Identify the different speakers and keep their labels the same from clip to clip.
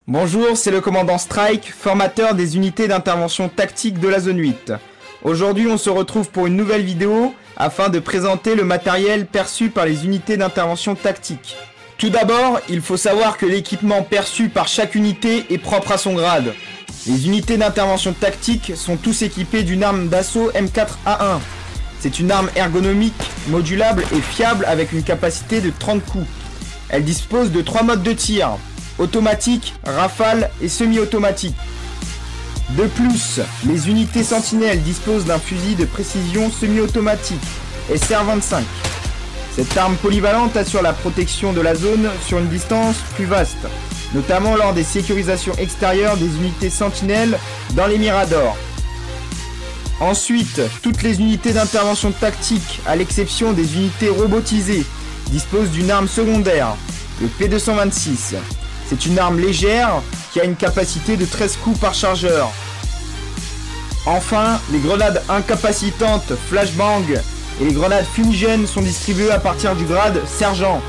Speaker 1: Bonjour, c'est le commandant Strike, formateur des unités d'intervention tactique de la zone 8. Aujourd'hui, on se retrouve pour une nouvelle vidéo afin de présenter le matériel perçu par les unités d'intervention tactique. Tout d'abord, il faut savoir que l'équipement perçu par chaque unité est propre à son grade. Les unités d'intervention tactique sont tous équipées d'une arme d'assaut M4A1. C'est une arme ergonomique, modulable et fiable avec une capacité de 30 coups. Elle dispose de 3 modes de tir: automatique, rafale et semi-automatique. De plus, les unités sentinelles disposent d'un fusil de précision semi-automatique SR-25. Cette arme polyvalente assure la protection de la zone sur une distance plus vaste, notamment lors des sécurisations extérieures des unités sentinelles dans les miradors. Ensuite, toutes les unités d'intervention tactique, à l'exception des unités robotisées, disposent d'une arme secondaire, le P226. C'est une arme légère qui a une capacité de 13 coups par chargeur. Enfin, les grenades incapacitantes flashbang et les grenades fumigènes sont distribuées à partir du grade sergent.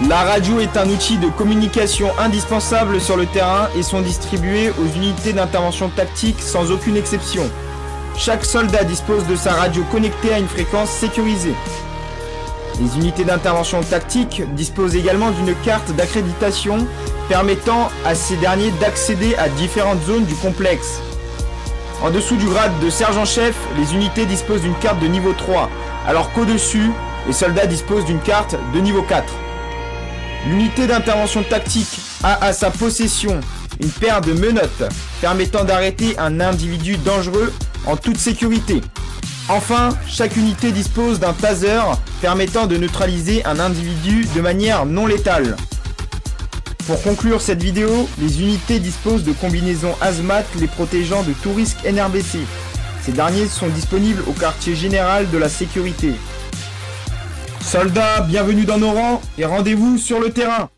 Speaker 1: La radio est un outil de communication indispensable sur le terrain et sont distribuées aux unités d'intervention tactique sans aucune exception. Chaque soldat dispose de sa radio connectée à une fréquence sécurisée. Les unités d'intervention tactique disposent également d'une carte d'accréditation permettant à ces derniers d'accéder à différentes zones du complexe. En dessous du grade de sergent-chef, les unités disposent d'une carte de niveau 3, alors qu'au-dessus, les soldats disposent d'une carte de niveau 4. L'unité d'intervention tactique a à sa possession une paire de menottes permettant d'arrêter un individu dangereux en toute sécurité. Enfin, chaque unité dispose d'un taser permettant de neutraliser un individu de manière non létale. Pour conclure cette vidéo, les unités disposent de combinaisons hazmat les protégeant de tout risque NRBC. Ces derniers sont disponibles au quartier général de la sécurité. Soldats, bienvenue dans nos rangs et rendez-vous sur le terrain.